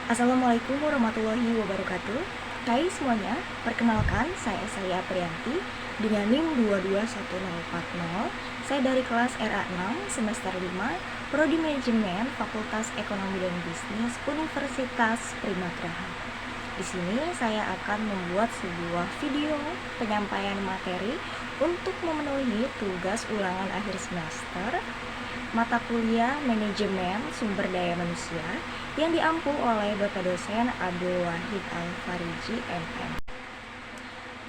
Assalamualaikum warahmatullahi wabarakatuh. Hai semuanya, perkenalkan saya Aprianti dengan NIM 221040. Saya dari kelas RA6 semester 5, Prodi Manajemen Fakultas Ekonomi dan Bisnis Universitas Primagraha. Di sini saya akan membuat sebuah video penyampaian materi untuk memenuhi tugas ulangan akhir semester mata kuliah Manajemen Sumber Daya Manusia yang diampu oleh Bapak Dosen Abdul Wahid Al-Fariji, MM.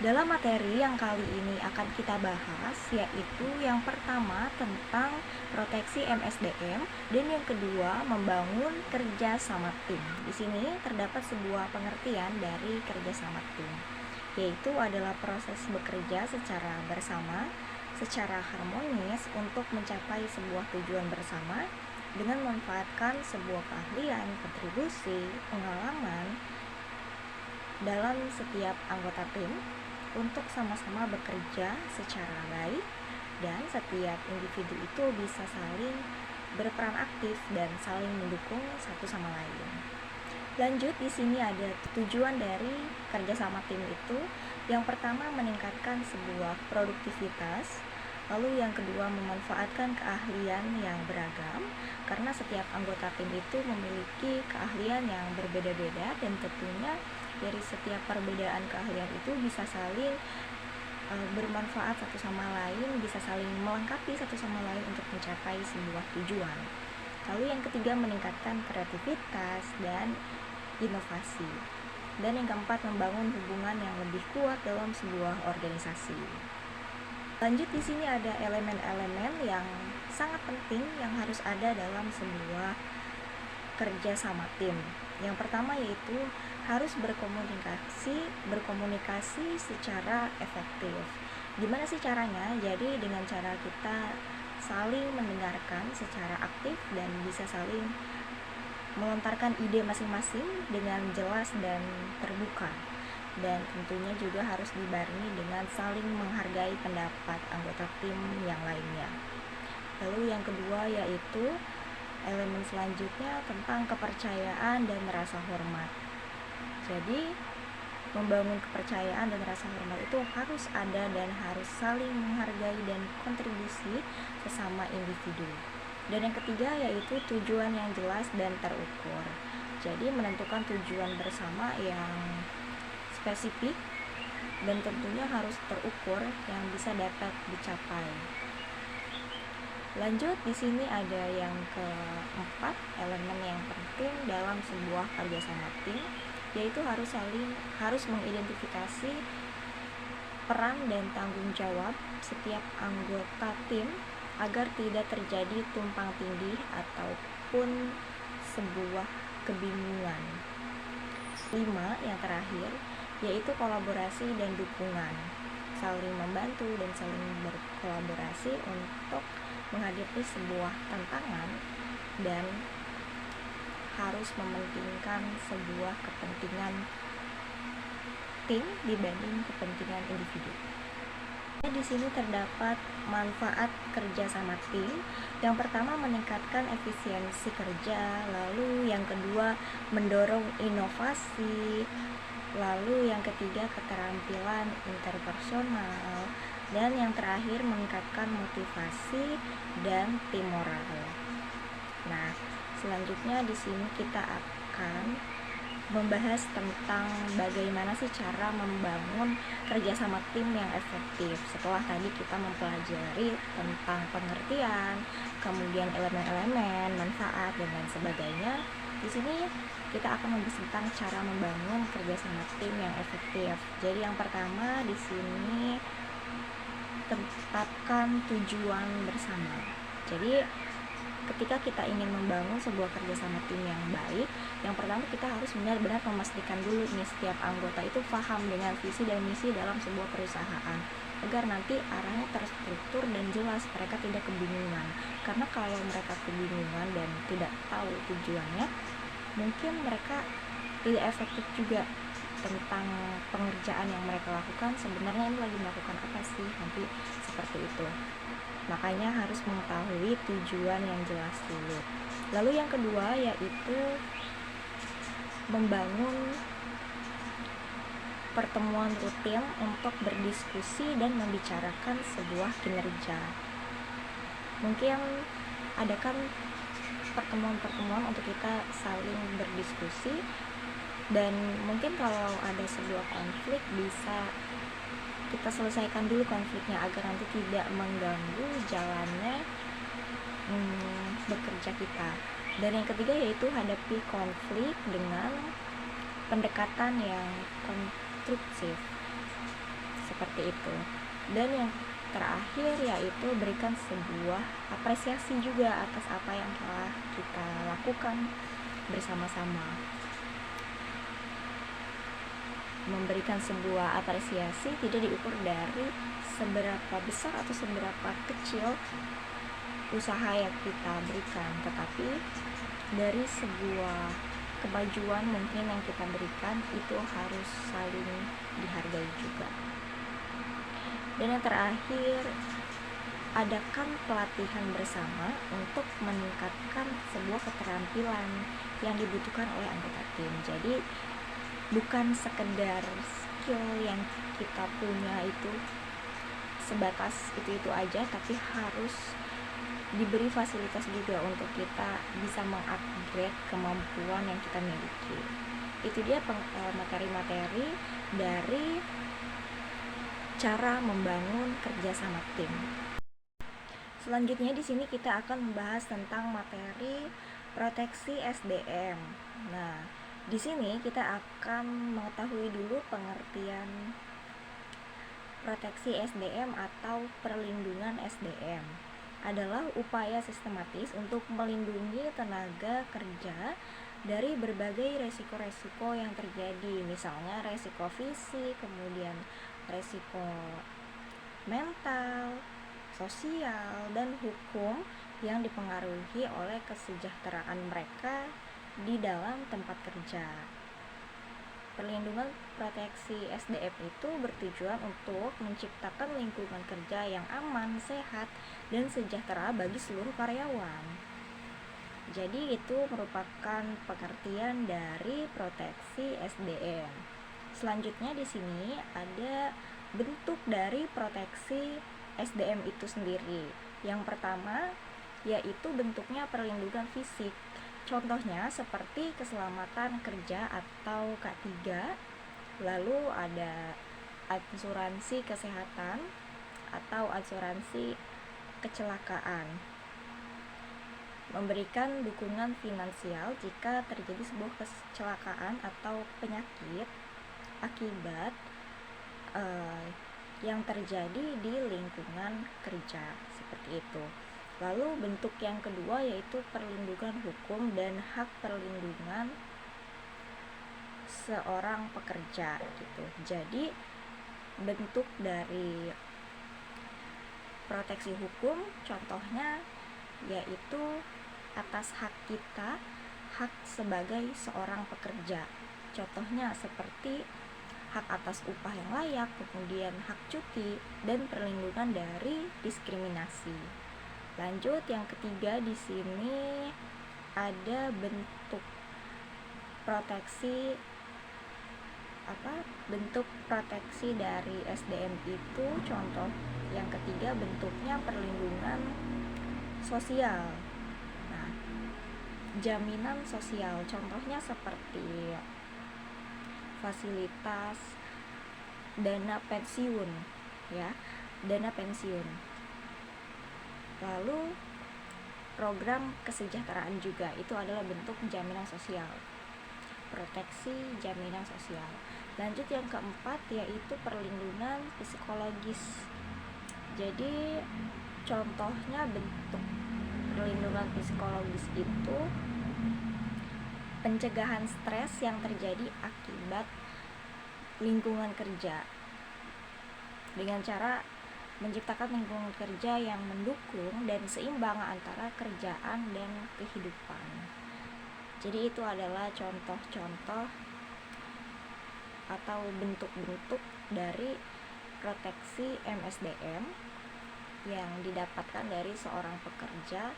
Dalam materi yang kali ini akan kita bahas, yaitu yang pertama tentang proteksi MSDM dan yang kedua membangun kerja sama tim. Di sini terdapat sebuah pengertian dari kerja sama tim, yaitu adalah proses bekerja secara bersama, secara harmonis untuk mencapai sebuah tujuan bersama dengan memanfaatkan sebuah keahlian, kontribusi, pengalaman dalam setiap anggota tim untuk sama-sama bekerja secara baik dan setiap individu itu bisa saling berperan aktif dan saling mendukung satu sama lain. Lanjut, di sini ada tujuan dari kerjasama tim itu. Yang pertama, meningkatkan sebuah produktivitas. Lalu yang kedua, memanfaatkan keahlian yang beragam, karena setiap anggota tim itu memiliki keahlian yang berbeda-beda dan tentunya dari setiap perbedaan keahlian itu bisa saling bermanfaat satu sama lain, bisa saling melengkapi satu sama lain untuk mencapai sebuah tujuan. Lalu yang ketiga, meningkatkan kreativitas dan inovasi. Dan yang keempat, membangun hubungan yang lebih kuat dalam sebuah organisasi. Lanjut, di sini ada elemen-elemen yang sangat penting yang harus ada dalam sebuah kerja sama tim. Yang pertama yaitu harus berkomunikasi secara efektif. Gimana sih caranya? Jadi dengan cara kita saling mendengarkan secara aktif dan bisa saling melontarkan ide masing-masing dengan jelas dan terbuka, dan tentunya juga harus dibarengi dengan saling menghargai pendapat anggota tim yang lainnya. Lalu yang kedua yaitu elemen selanjutnya tentang kepercayaan dan rasa hormat. Jadi membangun kepercayaan dan rasa hormat itu harus ada dan harus saling menghargai dan kontribusi sesama individu. Dan yang ketiga yaitu tujuan yang jelas dan terukur. Jadi menentukan tujuan bersama yang spesifik dan tentunya harus terukur yang bisa dapat dicapai. Lanjut, di sini ada yang keempat, elemen yang penting dalam sebuah kerjasama tim, yaitu harus mengidentifikasi peran dan tanggung jawab setiap anggota tim agar tidak terjadi tumpang tindih ataupun sebuah kebingungan. 5, yang terakhir yaitu kolaborasi dan dukungan, saling membantu dan saling berkolaborasi untuk menghadapi sebuah tantangan dan harus mementingkan sebuah kepentingan tim dibanding kepentingan individu. Di sini terdapat manfaat kerja sama tim. Yang pertama, meningkatkan efisiensi kerja, lalu yang kedua mendorong inovasi, lalu yang ketiga keterampilan interpersonal, dan yang terakhir meningkatkan motivasi dan tim moral. Nah, selanjutnya di sini kita akan membahas tentang bagaimana sih cara membangun kerjasama tim yang efektif. Setelah tadi kita mempelajari tentang pengertian, kemudian elemen-elemen, manfaat dan lain sebagainya, di sini kita akan membahas tentang cara membangun kerjasama tim yang efektif. Jadi yang pertama di sini tetapkan tujuan bersama. Jadi ketika kita ingin membangun sebuah kerjasama tim yang baik, yang pertama kita harus benar-benar memastikan dulu nih setiap anggota itu paham dengan visi dan misi dalam sebuah perusahaan, agar nanti arahnya terstruktur dan jelas, mereka tidak kebingungan. Karena kalau mereka kebingungan dan tidak tahu tujuannya, mungkin mereka tidak efektif juga tentang pengerjaan yang mereka lakukan. Sebenarnya ini lagi melakukan apa sih, nanti seperti itu. Makanya harus mengetahui tujuan yang jelas dulu. Lalu yang kedua yaitu membangun pertemuan rutin untuk berdiskusi dan membicarakan sebuah kinerja. Mungkin adakan pertemuan-pertemuan untuk kita saling berdiskusi, dan mungkin kalau ada sebuah konflik bisa kita selesaikan dulu konfliknya agar nanti tidak mengganggu jalannya bekerja kita. Dan yang ketiga yaitu hadapi konflik dengan pendekatan yang konstruktif seperti itu. Dan yang terakhir yaitu berikan sebuah apresiasi juga atas apa yang telah kita lakukan bersama-sama. Memberikan sebuah apresiasi tidak diukur dari seberapa besar atau seberapa kecil usaha yang kita berikan, tetapi dari sebuah kemajuan mungkin yang kita berikan itu harus saling dihargai juga. Dan yang terakhir, adakan pelatihan bersama untuk meningkatkan sebuah keterampilan yang dibutuhkan oleh anggota tim. Jadi bukan sekedar skill yang kita punya itu sebatas itu aja, tapi harus diberi fasilitas juga untuk kita bisa mengupgrade kemampuan yang kita miliki. Itu dia materi-materi dari cara membangun kerjasama tim. Selanjutnya di sini kita akan membahas tentang materi proteksi SDM. Nah, di sini kita akan mengetahui dulu pengertian proteksi SDM atau perlindungan SDM. Adalah upaya sistematis untuk melindungi tenaga kerja dari berbagai resiko-resiko yang terjadi, misalnya resiko fisik, kemudian resiko mental, sosial, dan hukum yang dipengaruhi oleh kesejahteraan mereka di dalam tempat kerja. Perlindungan proteksi SDM itu bertujuan untuk menciptakan lingkungan kerja yang aman, sehat, dan sejahtera bagi seluruh karyawan. Jadi itu merupakan pengertian dari proteksi SDM. Selanjutnya di sini ada bentuk dari proteksi SDM itu sendiri. Yang pertama yaitu bentuknya perlindungan fisik. Contohnya seperti keselamatan kerja atau K3, lalu ada asuransi kesehatan atau asuransi kecelakaan. Memberikan dukungan finansial jika terjadi sebuah kecelakaan atau penyakit akibat yang terjadi di lingkungan kerja, seperti itu. Lalu bentuk yang kedua yaitu perlindungan hukum dan hak perlindungan seorang pekerja gitu. Jadi bentuk dari proteksi hukum contohnya yaitu atas hak kita, hak sebagai seorang pekerja. Contohnya seperti hak atas upah yang layak, kemudian hak cuti, dan perlindungan dari diskriminasi. Lanjut, yang ketiga di sini ada bentuk proteksi bentuk proteksi dari SDM itu. Contoh yang ketiga bentuknya perlindungan sosial. Nah, jaminan sosial contohnya seperti fasilitas dana pensiun, ya, dana pensiun. Lalu program kesejahteraan juga itu adalah bentuk jaminan sosial, proteksi jaminan sosial. Lanjut yang keempat yaitu perlindungan psikologis. Jadi contohnya bentuk perlindungan psikologis itu pencegahan stres yang terjadi akibat lingkungan kerja dengan cara menciptakan lingkungan kerja yang mendukung dan seimbang antara kerjaan dan kehidupan. Jadi itu adalah contoh-contoh atau bentuk-bentuk dari proteksi MSDM yang didapatkan dari seorang pekerja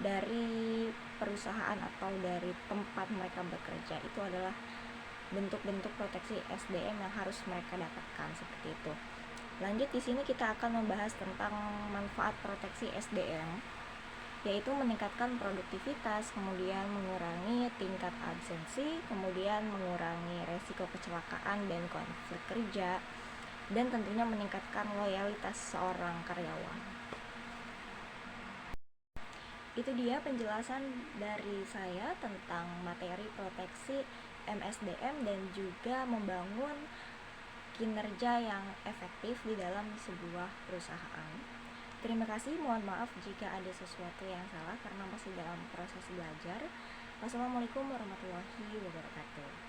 dari perusahaan atau dari tempat mereka bekerja. Itu adalah bentuk-bentuk proteksi SDM yang harus mereka dapatkan, seperti itu. Lanjut, di sini kita akan membahas tentang manfaat proteksi SDM, yaitu meningkatkan produktivitas, kemudian mengurangi tingkat absensi, kemudian mengurangi resiko kecelakaan dan konflik kerja, dan tentunya meningkatkan loyalitas seorang karyawan. Itu dia penjelasan dari saya tentang materi proteksi MSDM dan juga membangun kinerja yang efektif di dalam sebuah perusahaan. Terima kasih, mohon maaf jika ada sesuatu yang salah karena masih dalam proses belajar. Wassalamualaikum warahmatullahi wabarakatuh.